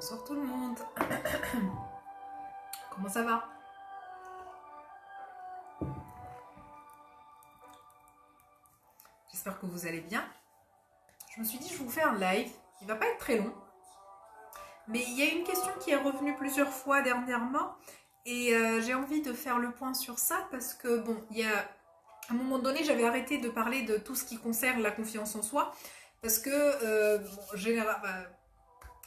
Bonsoir tout le monde. Comment ça va? J'espère que vous allez bien. Je me suis dit, je vous fais un live. Il va pas être très long. Mais il y a une question qui est revenue plusieurs fois dernièrement. Et j'ai envie de faire le point sur ça parce que, bon, il y a... À un moment donné, j'avais arrêté de parler de tout ce qui concerne la confiance en soi. Parce que,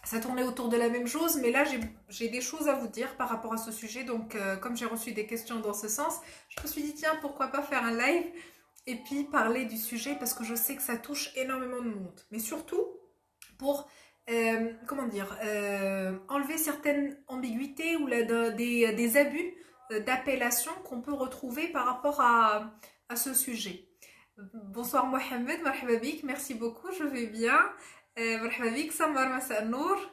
ça tournait autour de la même chose, mais là j'ai des choses à vous dire par rapport à ce sujet. Donc comme j'ai reçu des questions dans ce sens, je me suis dit tiens, pourquoi pas faire un live et puis parler du sujet parce que je sais que ça touche énormément de monde. Mais surtout pour enlever certaines ambiguïtés ou des abus d'appellation qu'on peut retrouver par rapport à ce sujet. Bonsoir Mohamed, marhaba bik, merci beaucoup, je vais bien. مرحبا بك سمر مساء النور.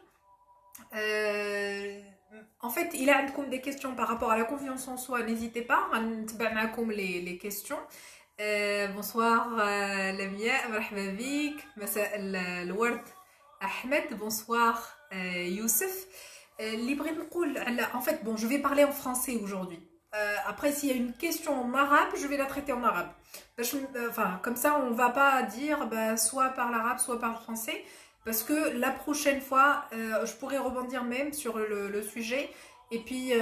En fait, il y a des questions par rapport à la confiance en soi, n'hésitez pas, غنتبع معكم les questions. Bonsoir Lamia, مرحبا بك, مساء الورد Ahmed, bonsoir Youssef. اللي بغيت نقول en fait, bon, je vais parler en français aujourd'hui. Après, s'il y a une question en arabe, je vais la traiter en arabe. Enfin, comme ça, on ne va pas dire soit par l'arabe, soit par le français. Parce que la prochaine fois, je pourrais rebondir même sur le sujet. Et puis,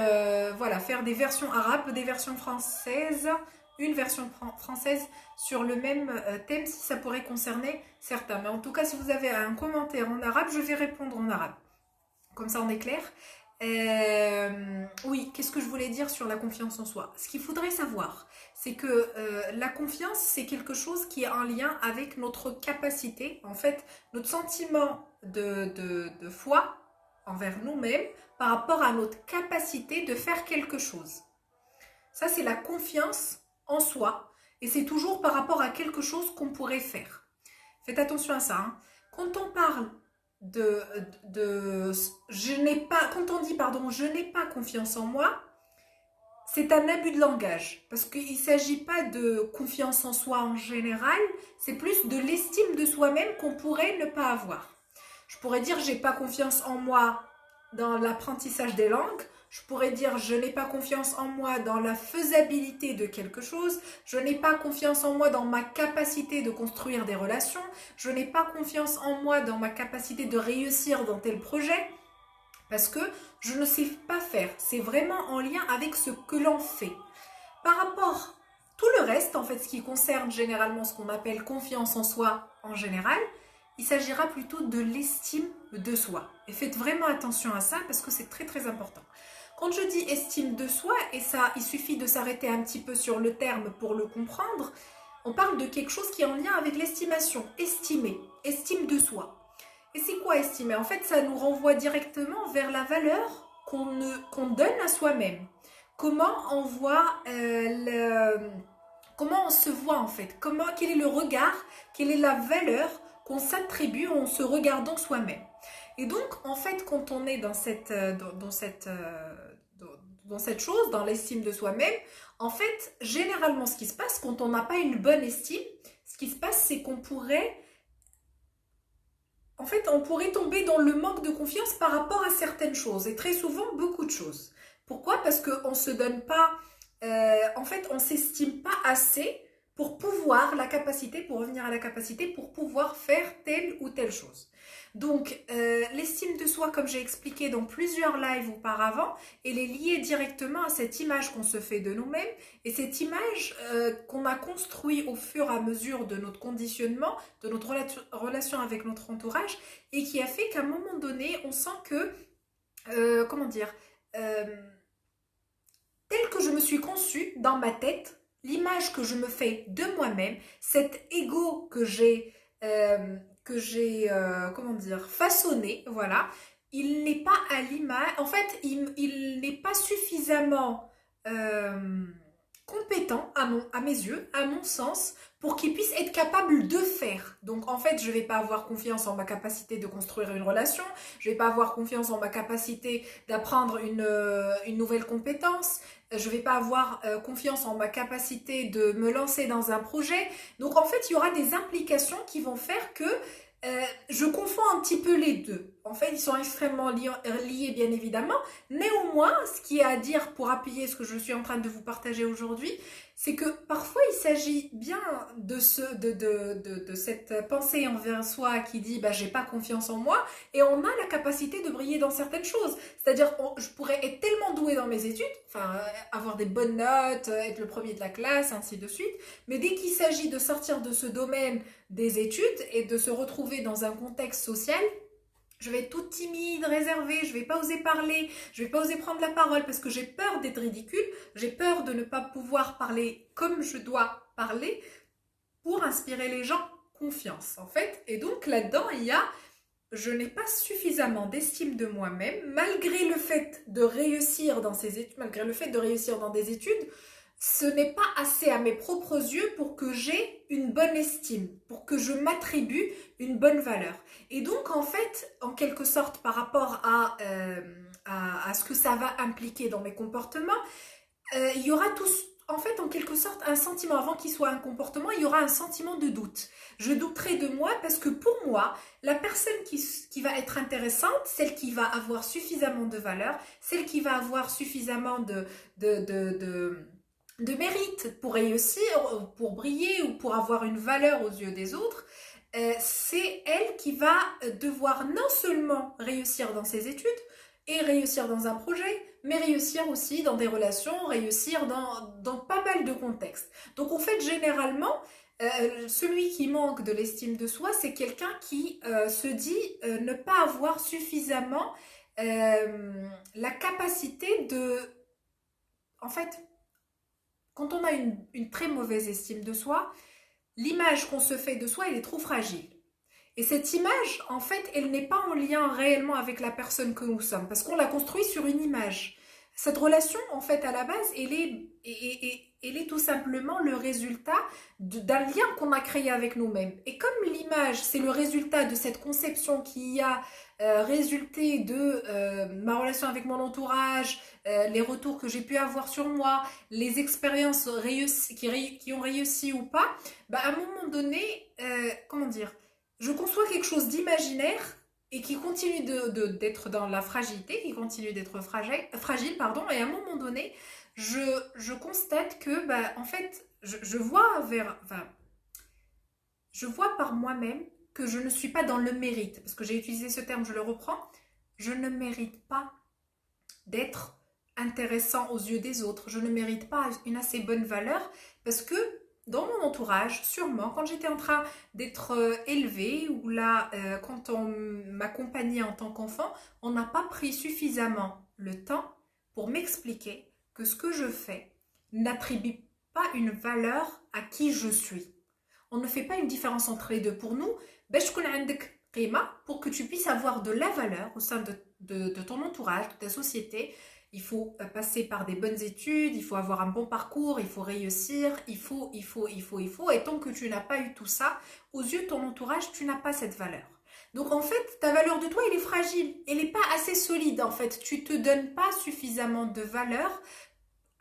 voilà, faire des versions arabes, des versions françaises, une version française sur le même thème si ça pourrait concerner certains. Mais en tout cas, si vous avez un commentaire en arabe, je vais répondre en arabe. Comme ça, on est clair. Oui, qu'est-ce que je voulais dire sur la confiance en soi? Ce qu'il faudrait savoir, c'est que la confiance, c'est quelque chose qui est en lien avec notre capacité, en fait, notre sentiment de foi envers nous-mêmes par rapport à notre capacité de faire quelque chose. Ça, c'est la confiance en soi et c'est toujours par rapport à quelque chose qu'on pourrait faire. Faites attention à ça. Hein. Quand on parle quand on dit pardon, je n'ai pas confiance en moi, c'est un abus de langage parce qu'il ne s'agit pas de confiance en soi en général, c'est plus de l'estime de soi-même qu'on pourrait ne pas avoir. Je pourrais dire j'ai pas confiance en moi dans l'apprentissage des langues. Je pourrais dire je n'ai pas confiance en moi dans la faisabilité de quelque chose. Je n'ai pas confiance en moi dans ma capacité de construire des relations. Je n'ai pas confiance en moi dans ma capacité de réussir dans tel projet. Parce que je ne sais pas faire. C'est vraiment en lien avec ce que l'on fait. Par rapport à tout le reste, en fait, ce qui concerne généralement ce qu'on appelle confiance en soi en général, il s'agira plutôt de l'estime de soi. Et faites vraiment attention à ça parce que c'est très très important. Quand je dis estime de soi, et ça, il suffit de s'arrêter un petit peu sur le terme pour le comprendre, on parle de quelque chose qui est en lien avec l'estimation, estimer, estime de soi. Et c'est quoi estimer? En fait, ça nous renvoie directement vers la valeur qu'on donne à soi-même. Comment on voit, comment on se voit en fait, quel est le regard, quelle est la valeur qu'on s'attribue en se regardant soi-même. Et donc, en fait, quand on est dans cette chose, dans l'estime de soi-même, en fait, généralement, ce qui se passe quand on n'a pas une bonne estime, ce qui se passe, c'est qu'on pourrait, en fait, on pourrait tomber dans le manque de confiance par rapport à certaines choses, et très souvent, beaucoup de choses. Pourquoi? Parce qu'on ne se donne pas, en fait, on ne s'estime pas assez pour pouvoir, pour revenir à la capacité, pour pouvoir faire telle ou telle chose. Donc, l'estime de soi, comme j'ai expliqué dans plusieurs lives auparavant, elle est liée directement à cette image qu'on se fait de nous-mêmes et cette image qu'on a construite au fur et à mesure de notre conditionnement, de notre relation avec notre entourage et qui a fait qu'à un moment donné, on sent que, tel que je me suis conçue dans ma tête, l'image que je me fais de moi-même, cet ego que j'ai façonné, voilà, il n'est pas à l'image, en fait, il n'est pas suffisamment compétent à mes yeux, à mon sens, pour qu'il puisse être capable de faire. Donc, en fait, je ne vais pas avoir confiance en ma capacité de construire une relation, je ne vais pas avoir confiance en ma capacité d'apprendre une nouvelle compétence, je ne vais pas avoir confiance en ma capacité de me lancer dans un projet. Donc, en fait, il y aura des implications qui vont faire que je confonds un petit peu les deux. en fait, ils sont extrêmement liés, bien évidemment. Néanmoins, ce qui est à dire pour appuyer ce que je suis en train de vous partager aujourd'hui, c'est que parfois, il s'agit bien de cette pensée envers soi qui dit bah, « j'ai pas confiance en moi » et on a la capacité de briller dans certaines choses. C'est-à-dire, je pourrais être tellement douée dans mes études, enfin, avoir des bonnes notes, être le premier de la classe, ainsi de suite, mais dès qu'il s'agit de sortir de ce domaine des études et de se retrouver dans un contexte social, je vais être toute timide, réservée, je vais pas oser parler, je vais pas oser prendre la parole parce que j'ai peur d'être ridicule, j'ai peur de ne pas pouvoir parler comme je dois parler pour inspirer les gens confiance en fait. Et donc là-dedans, il y a je n'ai pas suffisamment d'estime de moi-même malgré le fait de réussir dans ces études, malgré le fait de réussir dans des études, ce n'est pas assez à mes propres yeux pour que j'ai une bonne estime, pour que je m'attribue une bonne valeur. Et donc, en fait, en quelque sorte, par rapport à ce que ça va impliquer dans mes comportements, il y aura en fait, en quelque sorte, un sentiment, avant qu'il soit un comportement, il y aura un sentiment de doute. Je douterai de moi parce que pour moi, la personne qui va être intéressante, celle qui va avoir suffisamment de valeur, celle qui va avoir suffisamment de mérite pour réussir, pour briller ou pour avoir une valeur aux yeux des autres, c'est elle qui va devoir non seulement réussir dans ses études et réussir dans un projet, mais réussir aussi dans des relations, réussir dans pas mal de contextes. Donc en fait, généralement, celui qui manque de l'estime de soi, c'est quelqu'un qui se dit ne pas avoir suffisamment la capacité de... En fait, quand on a une très mauvaise estime de soi, l'image qu'on se fait de soi, elle est trop fragile. Et cette image, en fait, elle n'est pas en lien réellement avec la personne que nous sommes, parce qu'on l'a construit sur une image. Cette relation, en fait, à la base, elle est tout simplement le résultat d'un lien qu'on a créé avec nous-mêmes. Et comme l'image, c'est le résultat de cette conception qui a résulté de ma relation avec mon entourage, les retours que j'ai pu avoir sur moi, les expériences qui ont réussi ou pas, bah, à un moment donné, comment dire, je conçois quelque chose d'imaginaire et qui continue d'être dans la fragilité, qui continue d'être fragile, pardon, et à un moment donné, je constate que, bah, en fait, je vois je vois par moi-même que je ne suis pas dans le mérite, parce que j'ai utilisé ce terme, je le reprends, je ne mérite pas d'être intéressant aux yeux des autres, je ne mérite pas une assez bonne valeur, parce que dans mon entourage, sûrement, quand j'étais en train d'être élevée, ou là, quand on m'accompagnait en tant qu'enfant, on n'a pas pris suffisamment le temps pour m'expliquer que ce que je fais n'attribue pas une valeur à qui je suis. On ne fait pas une différence entre les deux. Pour nous, pour que tu puisses avoir de la valeur au sein de ton entourage, de ta société, il faut passer par des bonnes études, il faut avoir un bon parcours, il faut réussir, il faut. Et tant que tu n'as pas eu tout ça, aux yeux de ton entourage, tu n'as pas cette valeur. Donc en fait, ta valeur de toi, elle est fragile, elle n'est pas assez solide en fait. Tu ne te donnes pas suffisamment de valeur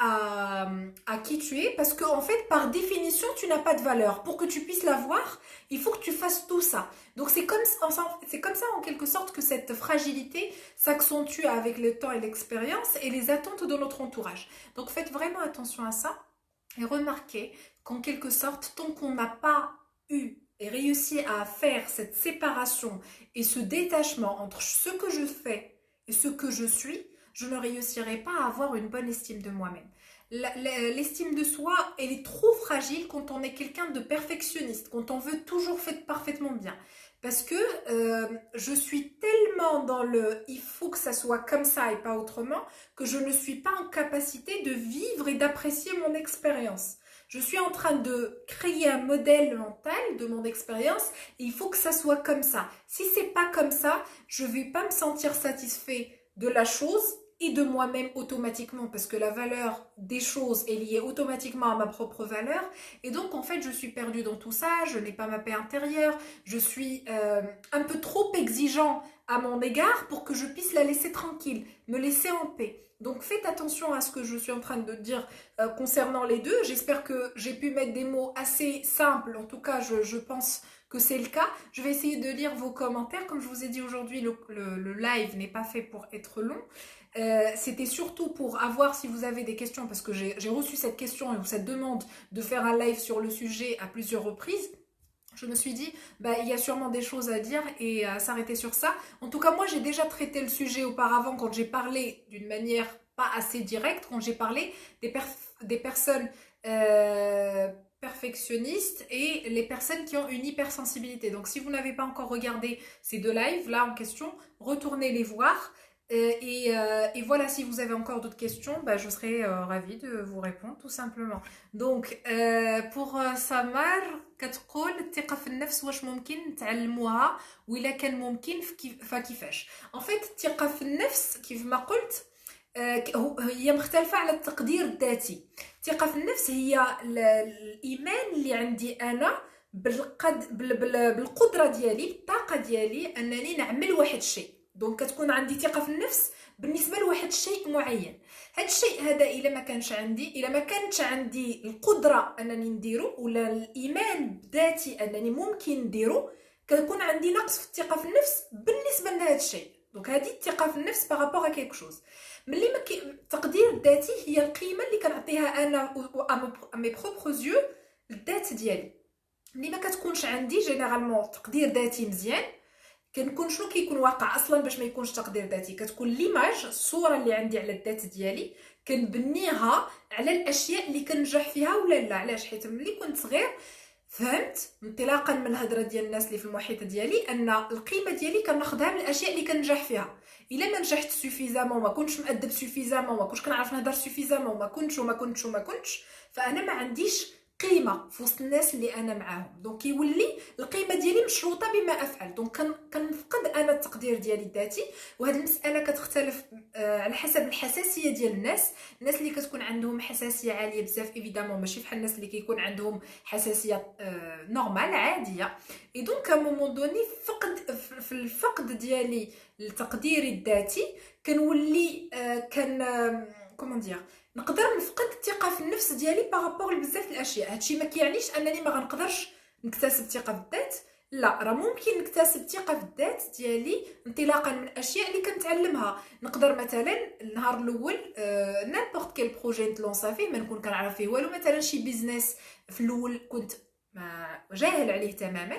à qui tu es parce que en fait par définition tu n'as pas de valeur. Pour que tu puisses l'avoir, il faut que tu fasses tout ça. Donc c'est comme ça en quelque sorte que cette fragilité s'accentue avec le temps et l'expérience et les attentes de notre entourage. Donc faites vraiment attention à ça et remarquez qu'en quelque sorte tant qu'on n'a pas eu et réussi à faire cette séparation et ce détachement entre ce que je fais et ce que je suis, je ne réussirai pas à avoir une bonne estime de moi-même. L'estime de soi, elle est trop fragile quand on est quelqu'un de perfectionniste, quand on veut toujours faire parfaitement bien. Parce que je suis tellement dans le « il faut que ça soit comme ça et pas autrement » que je ne suis pas en capacité de vivre et d'apprécier mon expérience. Je suis en train de créer un modèle mental de mon expérience et il faut que ça soit comme ça. Si c'est pas comme ça, je vais pas me sentir satisfait de la chose et de moi-même automatiquement parce que la valeur des choses est liée automatiquement à ma propre valeur et donc en fait je suis perdue dans tout ça, je n'ai pas ma paix intérieure, je suis un peu trop exigeant à mon égard pour que je puisse la laisser tranquille, me laisser en paix. Donc faites attention à ce que je suis en train de dire concernant les deux. J'espère que j'ai pu mettre des mots assez simples, en tout cas je pense que c'est le cas. Je vais essayer de lire vos commentaires. Comme je vous ai dit aujourd'hui, le live n'est pas fait pour être long. C'était surtout pour avoir, si vous avez des questions, parce que j'ai reçu cette question ou cette demande de faire un live sur le sujet à plusieurs reprises. Je me suis dit, bah, il y a sûrement des choses à dire et à s'arrêter sur ça. En tout cas, moi, j'ai déjà traité le sujet auparavant quand j'ai parlé d'une manière pas assez directe, quand j'ai parlé des personnes perfectionnistes et les personnes qui ont une hypersensibilité. Donc, si vous n'avez pas encore regardé ces deux lives là en question, retournez les voir. Et voilà, si vous avez encore d'autres questions, bah, je serai ravie de vous répondre tout simplement. Donc pour Samar كتقول الثقة في النفس واش ممكن نتعلموها وإلا كان ممكن فكيفاش. En fait الثقة في النفس كيف ما قلت هي مختلفة على التقدير الذاتي. الثقة في النفس هي الإيمان اللي عندي أنا بالقدرة ديالي، بالطاقة ديالي أنني نعمل واحد الشيء. دونك كتكون عندي ثقه في النفس بالنسبه لواحد الشيء معين. هذا الشيء هذا الا ما كانتش عندي القدره انني نديرو ولا الايمان بذاتي انني ممكن نديرو، كتكون عندي نقص في الثقه في النفس بالنسبه لهذا الشيء. دونك هذه الثقه في النفس بارابور ا كيك شوز. ملي التقدير الذاتي هي القيمه اللي كنعطيها انا مي بروبر يو للذات ديالي. ملي ما كتكونش عندي جينيرالمون تقدير ذاتي مزيان، كنكون شنو كيكون واقع اصلا باش ما يكونش تقدير ذاتي؟ كتكون ليماج، الصوره اللي عندي على الذات ديالي كنبنيها على الاشياء اللي كنجح فيها ولا لا. علاش؟ حيت ملي كنت صغير فهمت انطلاقا من الهضره ديال الناس اللي في المحيط ديالي ان القيمه ديالي كناخذها من الاشياء اللي كنجح فيها. الا ما نجحت سوفيزامون، ما كنتش مؤدب سوفيزامون، ما كنتش كنعرف نهضر سوفيزامون، ما كنتش فانا ما عنديش قيمه في وسط الناس اللي انا معاهم. دونك يولي القيمه ديالي مشروطه بما افعل. دونك كنفقد انا التقدير ديالي الذاتي. وهذه المساله كتختلف على حسب الحساسيه ديال الناس اللي كتكون عندهم حساسيه عاليه بزاف ايفيدامون ماشي بحال الناس اللي كيكون عندهم حساسيه نورمال عاديه. اي دونك ا مومون دوني في الفقد ديالي التقدير الذاتي كنولي كومون دير نقدر نفقد الثقه في النفس ديالي بارابور لبزاف الاشياء. هادشي ما كيعنيش انني ما غنقدرش نكتسب ثقه بالذات، لا، راه ممكن نكتسب ثقه في الذات ديالي انطلاقا من الاشياء اللي كنتعلمها. نقدر مثلا النهار الاول نيمبورط كيل بروجي نتلونسا فيه ما نكون كنعرف فيه والو، مثلا شي بيزنس في الاول كنت جاهل عليه تماما،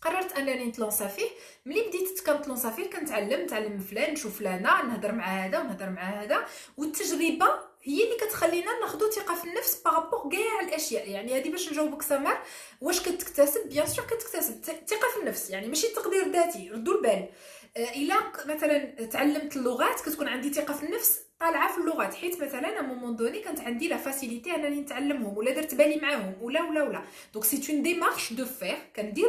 قررت انني نتلونسا فيه. ملي بديت كنتلونسا فيه نتعلم فلان، نشوف فلانه، نهضر مع هذا ونهضر مع هذا، والتجربه هي اللي كتخلينا ناخذ ثقه في النفس بارابور كاع الاشياء. يعني هذه باش نجاوبك سمر، واش كتكتسب؟ بيان سور كتكتسب ثقه في النفس، يعني ماشي تقدير ذاتي. ردوا البال، الا مثلا تعلمت اللغات كتكون عندي ثقه في النفس طالعه في اللغات، حيت مثلا ا مومون دوني كانت عندي لا فاسيليتي انني نتعلمهم ولا درت بالي معاهم ولا. دونك سي اون ديمارش دو فير، كندير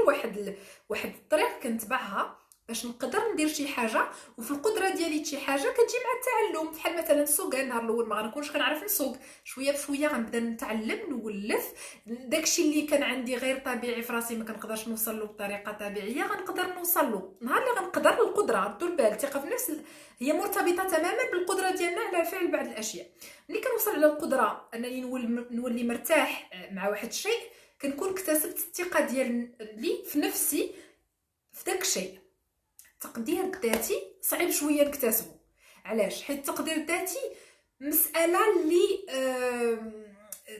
واحد الطريق كنتبعها باش نقدر ندير شي حاجه. وفي القدره ديالي شي حاجه كتجي مع التعلم، بحال مثلا السوق. النهار الاول ما غنكونش كنعرف نسوق، شويه بشويه غنبدا نتعلم نولف. داكشي اللي كان عندي غير طبيعي في راسي ما كنقدرش نوصل له بطريقه طبيعيه غنقدر نوصل له نهار اللي غنقدر. القدره، ردوا البال، الثقه في النفس هي مرتبطه تماما بالقدره ديالنا على فعل بعض الاشياء. ملي كنوصل على القدره انني نولي مرتاح مع واحد الشيء، كنكون اكتسبت الثقه ديالي في نفسي في داك الشيء. التقدير الذاتي صعيب شويه نكتسبه. علاش؟ حيت التقدير الذاتي مساله اللي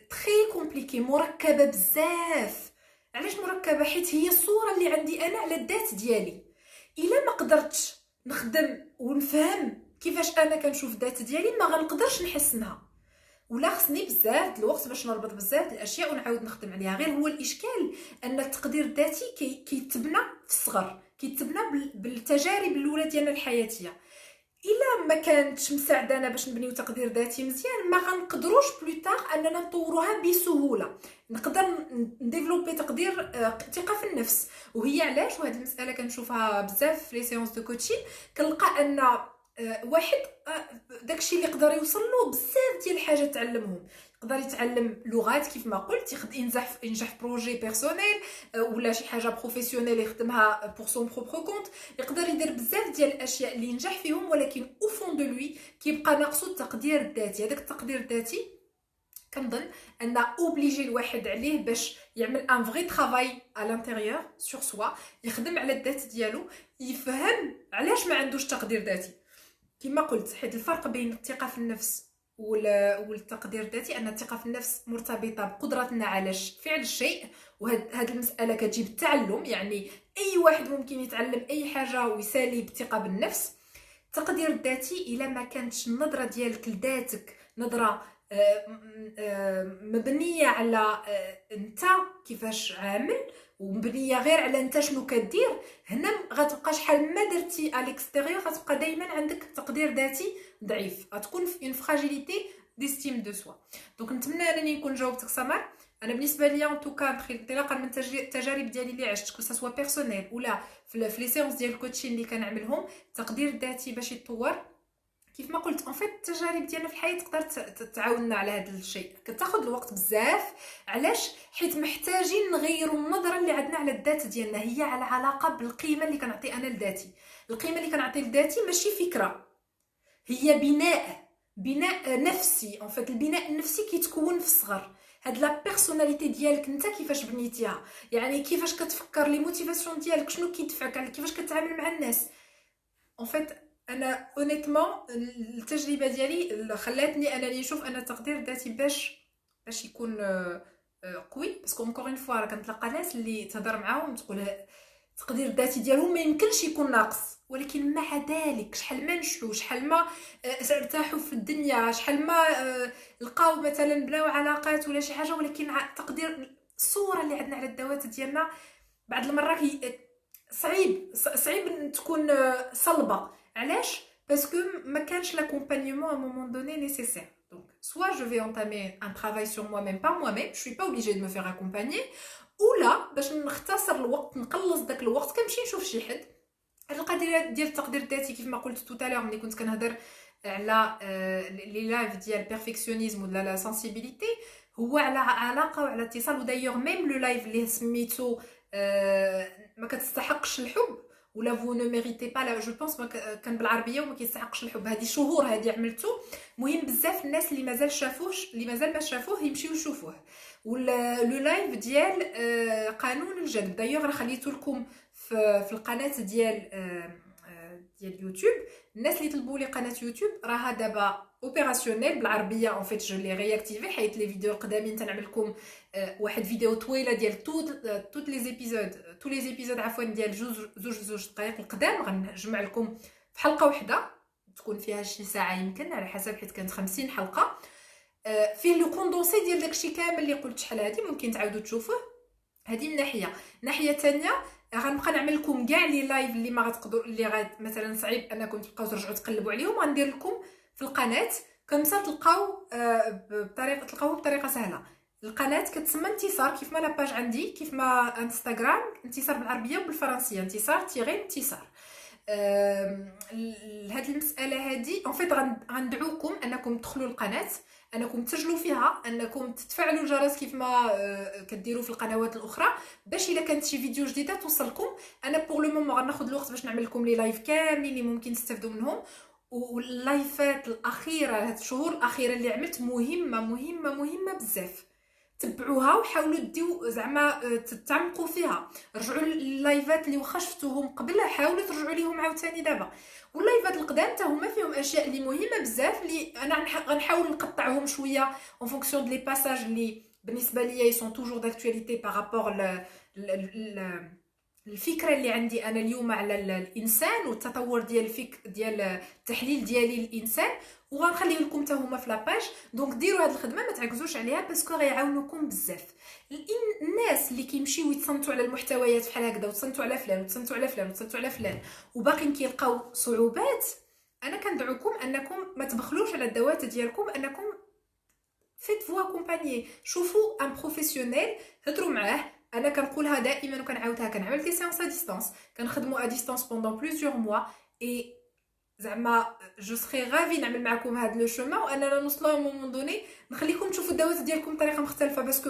تري كومبليكي، مركبه بزاف. علاش مركبه؟ حيت هي الصوره اللي عندي انا على الذات ديالي. الا ما قدرتش نخدم ونفهم كيفاش انا كنشوف الذات ديالي ما غنقدرش نحسنها، ولا خصني بزاف د الوقت باش نربط بزاف د الاشياء ونعاود نخدم عليها. غير هو الاشكال ان التقدير الذاتي كيتبنى في الصغر، كيتبنى بالتجارب الاولى ديالنا الحياتيه. الا ما كانتش مساعدانا باش نبنيو تقدير ذاتي مزيان ما غنقدروش بلوطار اننا نطوروها بسهوله. نقدر نديفلوبي تقدير ثقه في النفس، وهي علاش وهذه المساله كنشوفها بزاف في لي سيونس دو كوتشين. كنلقى ان واحد داكشي اللي يقدر يوصل له بزاف ديال الحاجات تعلمهم. يقدر يتعلم لغات كيف ما قلت، ينجح في بروجي بيرسونيل ولا شي حاجه بروفيسيونيل يخدمها بور سون بروبر كونت. يقدر يدير بزاف ديال الاشياء اللي ينجح فيهم، ولكن او فون دو لوي كيبقى ناقصو التقدير الذاتي. هذاك التقدير الذاتي كنظن ان اوبليجي الواحد عليه باش يعمل ان فري ترافاي على الانتيريور سور سوا، يخدم على الذات ديالو، يفهم علاش ما عندوش تقدير ذاتي. كما قلت، حيت الفرق بين الثقه في النفس والتقدير الذاتي ان الثقه في النفس مرتبطه بقدرتنا على فعل الشيء، وهاد المساله كتجي بالتعلم، يعني اي واحد ممكن يتعلم اي حاجه ويسالي بالثقه بالنفس. التقدير الذاتي الا ما كانتش النظره ديالك لذاتك نظره مبنيه على انت كيفاش عامل، ومبنيه غير على انت شنو كدير، هنا غتبقى شحال ما درتي على الاكستيريور غتبقى دائما عندك تقدير ذاتي ضعيف، غتكون في اون فراجيليتي ديستيم دو سوا. دونك نتمنى انني نكون جاوبتك سمر. انا بالنسبه ليا ان توكا انطلاقا من التجارب ديالي اللي عشت كو سوا بيرسونيل ولا في لي سيونس ديال الكوتشين اللي كنعملهم، التقدير الذاتي باش يتطور كيف ما قلت. فيت التجارب ديالنا في الحياه تقدر تعاوننا على هذا الشيء، كتاخذ الوقت بزاف. علاش؟ حيت محتاجين نغيروا النظره اللي عندنا على الذات ديالنا، هي على علاقه بالقيمه اللي كنعطي انا لذاتي. القيمه اللي كنعطي لذاتي ماشي فكره، هي بناء نفسي. فيت البناء النفسي كيتكون في الصغر. هاد لا بيرسوناليتي ديالك انت كيفاش بنيتيها، يعني كيفاش كتفكر، لي موتيفاسيون ديالك شنو كيدفعك، كيفاش كتعامل مع الناس. فيت انا اونيتمون التجربه ديالي خلاتني انني نشوف ان التقدير الذاتي باش يكون قوي، باسكو اونكور اون فوا كنتلاقى ناس اللي تهضر معاهم تقول التقدير الذاتي ديالهم ما يمكنش يكون ناقص، ولكن مع ذلك شحال ما نجحوا، شحال ما ارتاحوا في الدنيا، شحال ما لقاو مثلا بناو علاقات ولا شي حاجه، ولكن تقدير الصوره اللي عندنا على الذوات ديالنا بعض المرات صعيب تكون صلبه. علاش؟ باسكو ما كانش لاكومبانيمون ا مومون دوني نيسيسير. Donc soit je vais entamer un travail sur moi-même par moi-même, je suis pas obligée de me faire accompagner, ولا باش نختصر الوقت نقلص داك الوقت كنمشي نشوف شي حد. هاد القضيه ديال التقدير الذاتي كيف ما قلت توتالور ملي كنت كنهضر على لي لايف ديال البيرفكسيونيزم ولا لا سنسيبيليتي، هو على علاقه وعلى اتصال. ودايوغ ميم لو لايف اللي سميتو ما كتستحقش الحب ولا فو نو ميريتي با، لا جو بونس كان بالعربيه وما كيستحقش الحب. هذه شهور هذه عملته، مهم بزاف الناس اللي مازال شافوش، اللي مازال ما شافوه يمشيو يشوفوه. لو لايف ديال قانون الجذب دايوغ راه خليته لكم في القناه ديال يوتيوب. الناس اللي طلبوا لي قناه يوتيوب راها دابا اوبيراسيونيل بالعربيه. فيت جو لي رياكتيفي، حيت لي فيديو القدامين تنعمل لكم واحد فيديو طويله ديال توت لي زيبيزود عفوا ديال زوج دقائق القدام، غنجمع لكم في حلقه واحده تكون فيها شي ساعه يمكن على حسب، حيت كانت 50 حلقه فيه لو كوندونسي ديال داكشي كامل اللي قلت شحال هادي، ممكن تعاودوا تشوفوه. هذه من ناحيه ثانيه غنبقى نعمل لكم كاع لي لايف اللي ما غتقدروا، اللي مثلا صعيب انكم تبقاو ترجعوا تقلبوا عليهم، غندير لكم في القناه كمسا تلقاوه بطريقه سهله. القناه كتسمى انتصار، كيف ما لاباج عندي، كيف ما انستغرام انتصار بالعربيه وبالفرنسيه انتصار هاد المساله هادي. فيت غندعوكم انكم تدخلوا القناه، انكم تسجلوا فيها، انكم تفعلوا الجرس كيف ما كديروا في القنوات الاخرى، باش الا كانت شي فيديو جديده توصلكم. انا بور لو مومون غناخذ الوقت باش نعمل لكم لي لايف كاملين اللي ممكن تستافدوا منهم. واللايفات الاخيره هاد الشهور الاخيره اللي عملت مهمه بزاف، تبعوها وحاولوا ديو زعما تتعمقوا فيها. رجعوا لللايفات اللي واخا شفتوهم قبل، حاولوا ترجعوا ليهم عاوتاني دابا. واللايفات القدام حتى هما فيهم اشياء اللي مهمه بزاف، اللي انا غنحاول نقطعهم شويه اون فونكسيون دو لي باساج اللي بالنسبه ليا يسون توجور داكtualité بارابور الفكره اللي عندي انا اليوم على الانسان والتطور ديال التحليل ديالي للانسان، وغنخليه لكم حتى هما في لاباج. دونك ديروا هذه الخدمه، ما تعكزوش عليها باسكو غيعاونوكم بزاف. الناس اللي كيمشيو يتصنتوا على المحتويات بحال هكذا، وتصنتوا على فلان وتصنتوا على فلان وتصنتوا على فلان وباقيين كيلقاو صعوبات، انا كندعوكم انكم ما تبخلوش على الذوات ديالكم، انكم فيت فوا كومبانيي، شوفوا ان بروفيسيونيل، هضروا معاه. انا كنقولها دائما وكنعاودها، كنعمل دي سيونس ا ديستانس، كنخدموا ا ديستانس بوندون بليزيور موا، اي زعما جو سري غافي نعمل معكم هذا لو شومان، واننا نوصلوا مومون دوني نخليكم تشوفوا الدوات ديالكم بطريقه مختلفه. باسكو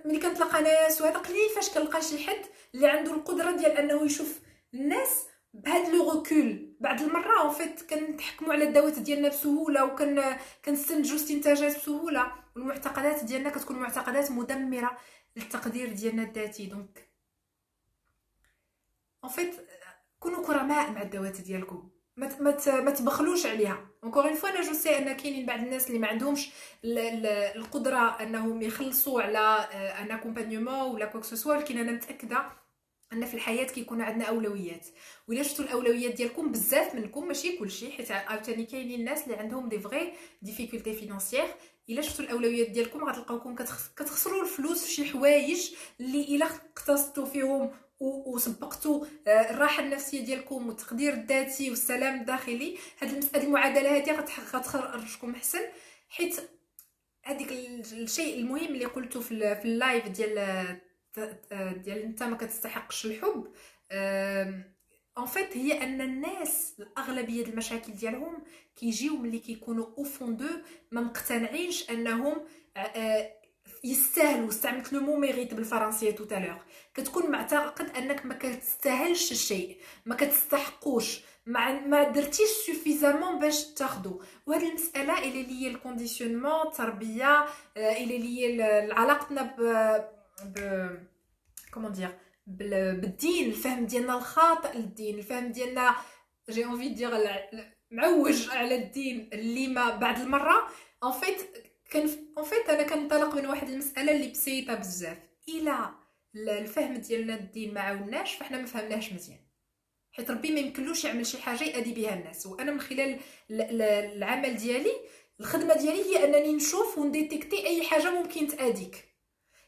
ملي كنتلاقى ناس وهذا قليل فاش كنلقى شي حد اللي عنده القدره ديال انه يشوف الناس بهذا لو ريكول بعض المره اون فيت كنتحكموا على الذوات ديالنا بسهوله كنستنتجوا استنتاجات بسهوله، والمعتقدات ديالنا كتكون معتقدات مدمره للتقدير ديالنا الذاتي. دونك اون فيت كونوا كرماء مع الذوات ديالكم، ما تبخلوش عليها. اونكور اون فوا انا جو سي ان كاينين بعض الناس اللي ما عندهمش القدره انهم يخلصوا على ان اكومبانيومون ولا كوك سوسوا، ولكن انا متاكده ان في الحياه كيكون عندنا اولويات، وإلا شفتوا الاولويات ديالكم بزاف منكم ماشي كلشي، حيت عاوتاني كاينين الناس اللي عندهم دي فغي ديفيكولتي فينانسيير، الا شفتوا الاولويات ديالكم غتلقاوكم كتخسروا الفلوس في شي حوايج اللي الا اقتصدتوا فيهم وسبقتوا الراحه النفسيه ديالكم والتقدير الذاتي والسلام الداخلي، هذه المعادله هذه غتخرجكم احسن. حيت هذيك الشيء المهم اللي قلته في اللايف ديال انت ما كتستحقش الحب، ان فيت هي ان الناس الاغلبيه ديال المشاكل ديالهم كيجيو ملي كيكونوا او فون دو ما مقتنعينش انهم يستاهلوا. استعملت لو مو ميريت بالفرنسيه تو تالور، كتكون معتقد انك ما كتستاهلش الشيء، ما كتستحقوش، ما درتيش سوفيزامون باش تاخذو. وهذه المساله الى لي الكونديسيونمون التربيه، الى لي علاقتنا كومون دير بالدين، الفهم ديالنا الخاطئ للدين، الفهم ديالنا جي اونفي دير معوج على الدين اللي ما بعد المره ان فيت انا كنطلق من واحد المساله اللي بسيطه بزاف. الى الفهم ديالنا الدين ما عاوناش فاحنا ما فهمناهش مزيان، حيت ربي ما يمكنلوش يعمل شي حاجه يأذي بها الناس. وانا من خلال العمل ديالي، الخدمه ديالي هي انني نشوف ونديتيكتي اي حاجه ممكن تأذيك.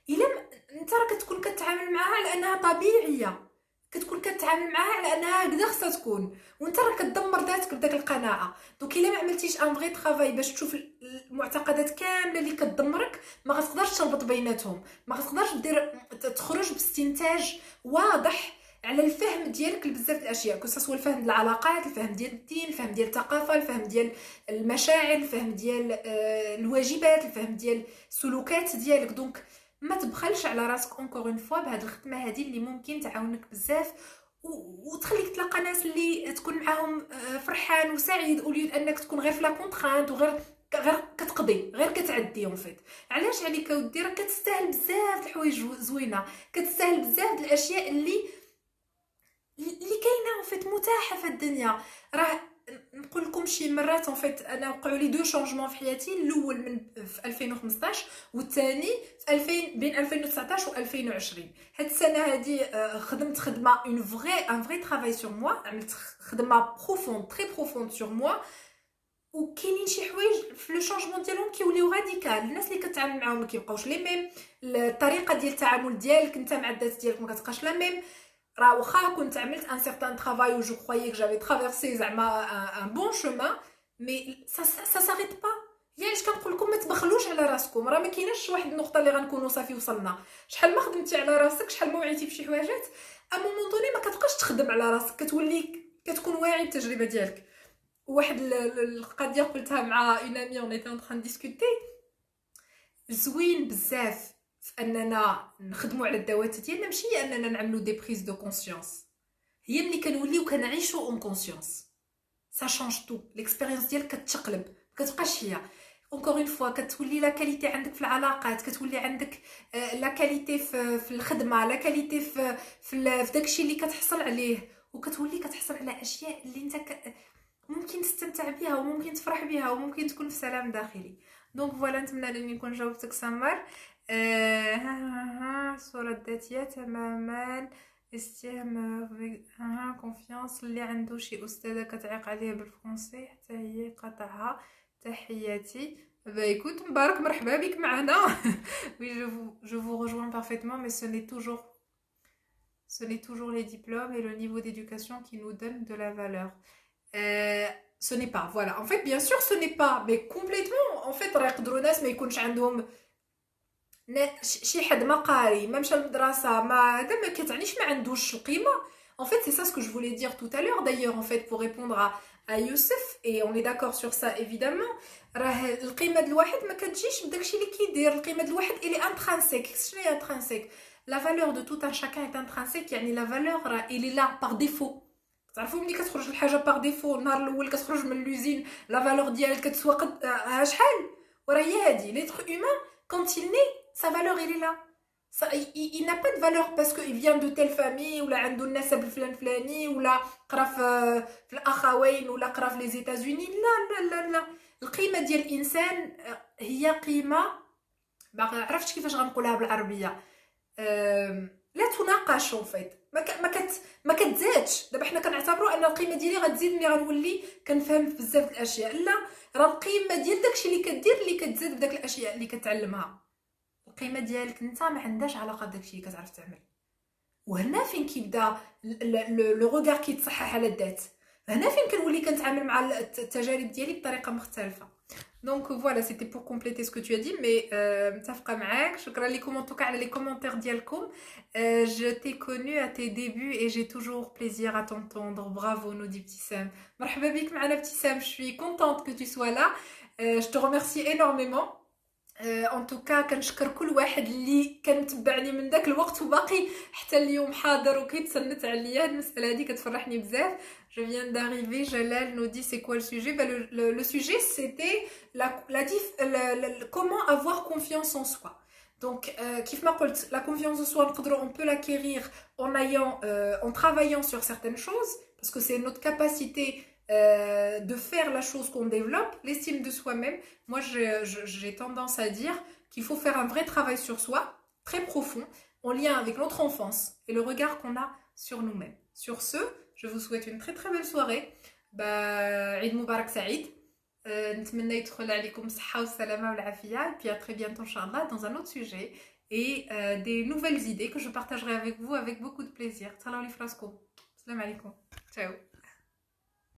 الا انت راه كتكون كتعامل معها على انها طبيعيه، كتكون كتعامل معها على انها هكذا خصها تكون، وانت راه كتدمر ذاتك بداك القناعه. دونك الا ما عملتيش ان فغي طرافاي باش تشوف المعتقدات كامله اللي كتدمرك، ما غتقدرش تربط بيناتهم، ما غتقدرش تخرج باستنتاج واضح على الفهم ديالك لبزاف الاشياء، كسوا الفهم ديال العلاقات، الفهم ديال الدين، الفهم ديال الثقافه، الفهم ديال المشاعر، الفهم ديال الواجبات، الفهم ديال السلوكات ديالك. دونك ما تبخلش على راسك اونكور اون فوا بهاد الخدمه هذه اللي ممكن تعاونك بزاف وتخليك تلقى ناس اللي تكون معاهم فرحان وسعيد، اوليو انك تكون غير في لا كونطرانت وغير كتقضي، غير كتعدي. اون فيت علاش عليك اودي؟ راه كتستاهل بزاف د الحوايج زوينه، كتستاهل بزاف د الاشياء اللي كاينه اون فيت متاحه في الدنيا. راه نقول لكم شي مرات اون فيت انا وقعوا لي دو شونجمون في حياتي، الاول من في 2015 والثاني في 2000 بين 2019 و 2020. هاد السنه هذه خدمت خدمه ان فري ترافاي سور موا، عملت خدمه بروفوند تري بروفوند سور موا، وكاينين شي حوايج في لو شونجمون ديالهم كيوليو راديكال. الناس اللي كتعامل معاهم ما كيبقاوش لي ميم، الطريقه ديال التعامل ديالك انت مع الذات ديالك ما كتبقاش لا ميم. راه واخا كنت عملت ان سيغتان طرافاي و جو كرويي كو جافي ترافيرسي زعما ان بون شومان، مي سا ساريت با. علاش كنقول لكم ما تبخلوش على راسكم؟ راه ما كايناش واحد النقطه اللي غنكونوا صافي وصلنا. شحال ما خدمتي على راسك، شحال ما وعيتي بشي حوايجات، ا مومون دوني ما كتبقاش تخدم على راسك، كتكون واعي بالتجربه ديالك. واحد القضيه قلتها مع اون امي اون ايتي اون تران ديسكوتي، زوين بزاف في اننا نخدموا على الذوات ديالنا، ماشي اننا نعملوا دي بريز دو كونسيونس، هي ملي كنوليو كنعيشوا اون كونسيونس سا شانج تو. ليكسبيريونس ديالك كتقلب، ما كتبقاش هي اونكور اون فوا، كتولي لا كاليتي عندك في العلاقات، كتولي عندك لا كاليتي في الخدمه، لا كاليتي في داكشي اللي كتحصل عليه، وكتولي كتحصل على اشياء اللي انت ممكن تستمتع بها وممكن تفرح بها وممكن تكون في سلام داخلي. دونك فوالا، نتمنى اني نكون جاوبتك سمر. الصورة الذاتية تماما، استمر كونفيانس. اللي عنده شي استاذه كتعيق عليه بالفرنسي حتى هي قطعها. تحياتي. écoute, مبارك، مرحبا بك معنا. Oui, je vous rejoins parfaitement, mais ce n'est toujours les diplômes et le niveau d'éducation qui nous donnent de la valeur. Ce n'est pas, voilà. En fait, bien sûr, ce n'est pas, mais complètement. En fait, راه يقدروا ناس ما يكونش عندهم شي حد ما قاري، ما مشى للمدرسه، ما هذا ما كتعنيش ما عندوش القيمه. En fait, c'est ça ce que je voulais dire tout à l'heure. D'ailleurs, en fait, pour répondre à Youssef, et on est d'accord sur ça évidemment, راه القيمه ديال الواحد ما كتجيش بداكشي اللي كيدير. القيمه ديال الواحد اللي انترانسيك. شنو هي انترانسيك؟ La valeur de tout un chacun est intrinsèque. يعني la valeur elle est là par défaut. تعرفوا ملي كتخرج الحاجه باغ ديفو النهار الاول كتخرج من لوزين لا فالور ديالها كتسوق شحال وراه هي هادي ليتر هيومان كونت il naît sa valeur il est là il n'a pas de valeur parce que il vient de telle famille ولا عنده النسب الفلان فلاني ولا قرا في الاخوين ولا قرا في لي زيتازوني لا لا لا لا القيمه ديال الانسان هي قيمه ما عرفتش كيفاش غنقولها بالعربيه لا تناقش اون فيت ما كتزادش دابا حنا كنعتبروا ان القيمه ديالي غتزيد ملي غنولي كنفهم بزاف د الاشياء لا راه القيمه ديال داكشي اللي كدير اللي كتزاد بداك الاشياء اللي كتعلمها القيمه ديالك انت ما عندهاش علاقه بداكشي اللي كتعرف تعمل وهنا فين كيبدا لو ريغار كيتصحح على الذات هنا فين كنولي كنتعامل مع التجارب ديالي بطريقه مختلفه Donc voilà, c'était pour compléter ce que tu as dit, mais متفقة معاك. شكرا لكم en tout cas على les commentaires ديالكم. Je t'ai connu à tes débuts et j'ai toujours plaisir à t'entendre. Bravo, nous dit Petit Sam. مرحبا بك معنا Petit Sam, je suis contente que tu sois là. Je te remercie énormément. ان توكا كنشكر كل واحد اللي كان متبعني من داك الوقت وباقي حتى اليوم حاضر وكيتسنت عليا المساله هذه كتفرحني بزاف. Je viens d'arriver, Jalal nous dit c'est quoi le sujet? Le sujet c'était comment avoir confiance en soi. Donc كيف ما قلت la confiance en soi on peut l'acquérir en travaillant sur certaines choses parce que c'est notre capacité de faire la chose qu'on développe, l'estime de soi-même. Moi, j'ai tendance à dire qu'il faut faire un vrai travail sur soi, très profond, en lien avec notre enfance et le regard qu'on a sur nous-mêmes. Sur ce, je vous souhaite une très très belle soirée. Eid Mubarak Saïd. نتمنى يدخل عليكم الصحة والسلامة والعافية. Et puis à très bientôt, Inch'Allah, dans un autre sujet et des nouvelles idées que je partagerai avec vous avec beaucoup de plaisir. Salam alaikum. Salam alaikum. Ciao.